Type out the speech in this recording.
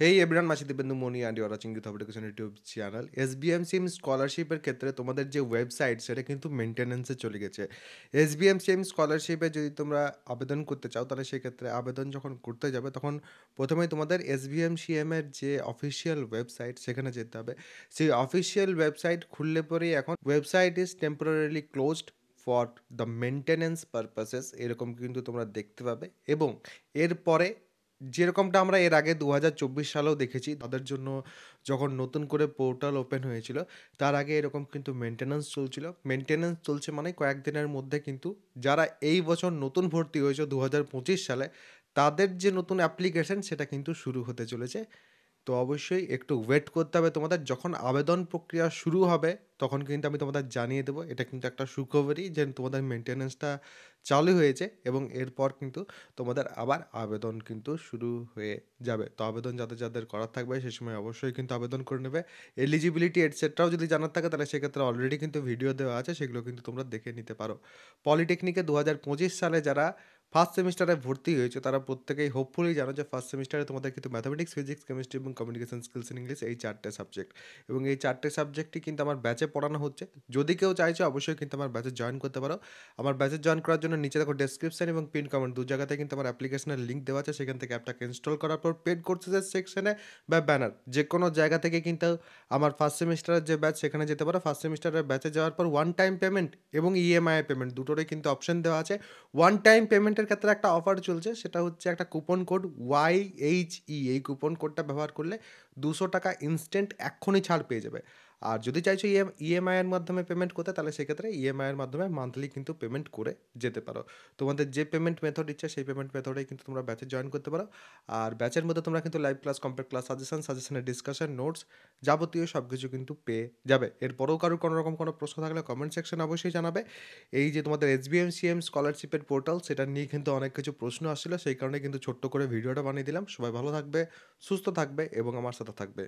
Hey everyone, মাসি দিবেন্দু মনি and you are watching Youth of Education YouTube channel. SBM সিম স্কলারশিপের ক্ষেত্রে তোমাদের যে ওয়েবসাইট সেটা কিন্তু মেইনটেন্যান্সে চলে গেছে। SBM সিম স্কলারশিপে যদি তোমরা আবেদন করতে চাও তাহলে সেক্ষেত্রে আবেদন যখন করতে যাবে তখন প্রথমেই তোমাদের SBM সিএম এর যে অফিসিয়াল ওয়েবসাইট সেখানে যেতে হবে। সেই অফিসিয়াল ওয়েবসাইট খুললে পরেই এখন website is temporarily closed for the maintenance purposes এরকম কিন্তু তোমরা দেখতে পাবে এবং এরপরে যেরকমটা আমরা এর আগে ২০২৪ সালেও দেখেছি তাদের জন্য যখন নতুন করে পোর্টাল ওপেন হয়েছিল, তার আগে এরকম কিন্তু মেইনটেন্যান্স চলছিল। মেইনটেন্যান্স চলছে মানে কয়েকদিনের মধ্যে কিন্তু যারা এই বছর নতুন ভর্তি হয়েছে ২০২৫ সালে, তাদের যে নতুন অ্যাপ্লিকেশন সেটা কিন্তু শুরু হতে চলেছে। তো অবশ্যই একটু ওয়েট করতে হবে তোমাদের। যখন আবেদন প্রক্রিয়া শুরু হবে তখন কিন্তু আমি তোমাদের জানিয়ে দেবো। এটা কিন্তু একটা সুখবরই যে তোমাদের মেইনটেন্যান্সটা চালু হয়েছে এবং এরপর কিন্তু তোমাদের আবার আবেদন কিন্তু শুরু হয়ে যাবে। তো আবেদন যাদের যাদের করার থাকবে সে সময় অবশ্যই কিন্তু আবেদন করে নেবে। এলিজিবিলিটি এটসেট্রাও যদি জানার থাকে তাহলে সেক্ষেত্রে অলরেডি কিন্তু ভিডিও দেওয়া আছে, সেগুলো কিন্তু তোমরা দেখে নিতে পারো। পলিটেকনিকে ২০২৫ সালে যারা ফার্স্ট সেমিস্টারে ভর্তি হয়েছে তারা প্রত্যেকেই হোপফুলি জানো যে ফার্স্ট সেমিস্টারে তোমাদের কিন্তু ম্যাথামেটিক্স, ফিজিক্স, কেমিস্ট্রি এবং কমিউনিকেশন স্কিলস ইন ইংলিশ এই ৪টে সাবজেক্ট, এবং এই ৪টে সাবজেক্টই কিন্তু আমার ব্যাচে পড়ানো হচ্ছে। যদি কেউ চাইছে অবশ্যই কিন্তু আমার ব্যাচে জয়েন করতে পারো। আমার ব্যাচে জয়েন করার জন্য নিচে দেখো ডেসক্রিপশন এবং পিন কমেন্ট দু জায়গাতে কিন্তু আমার অ্যাপ্লিকেশনের লিঙ্ক দেওয়া আছে, সেখান থেকে অ্যাপটাকে ইনস্টল করার পর পেড কোর্সেসের সেকশনে বা ব্যানার যে কোনো জায়গা থেকে কিন্তু আমার ফার্স্ট সেমিস্টারের যে ব্যাচ সেখানে যেতে পারো। ফার্স্ট সেমিস্টারের ব্যাচে যাওয়ার পর ওয়ান টাইম পেমেন্ট এবং ইএমআই পেমেন্ট দুটোরই কিন্তু অপশন দেওয়া আছে। ওয়ান টাইম পেমেন্টের ক্ষেত্রে একটা অফার চলছে, সেটা হচ্ছে একটা কুপন কোড YHE, এই কুপন কোডটা ব্যবহার করলে 200 টাকা ইনস্ট্যান্ট এক্ষুনি ছাড় পেয়ে যাবে। আর যদি চাইছো ইএমআই এর মাধ্যমে পেমেন্ট করতে তাহলে সেক্ষেত্রে ইএমআই এর মাধ্যমে মান্থলি কিন্তু পেমেন্ট করে যেতে পারো। তোমাদের যে পেমেন্ট মেথড ইচ্ছে সেই পেমেন্ট মেথডেই কিন্তু তোমরা ব্যাচে জয়েন করতে পারো। আর ব্যাচের মধ্যে তোমরা কিন্তু লাইভ ক্লাস, কমপ্লিট ক্লাস, সাজেশনের ডিসকাশন, নোটস যাবতীয় সব কিছু কিন্তু পেয়ে যাবে। এরপরেও কারোর কোনো রকম কোনো প্রশ্ন থাকলে কমেন্ট সেকশন অবশ্যই জানাবে। এই যে তোমাদের SBMCM স্কলারশিপের পোর্টাল সেটা নিয়ে কিন্তু অনেক কিছু প্রশ্ন আসছিল, সেই কারণে কিন্তু ছোট্ট করে ভিডিওটা বানিয়ে দিলাম। সবাই ভালো থাকবে, সুস্থ থাকবে এবং আমার সাথে থাকবে।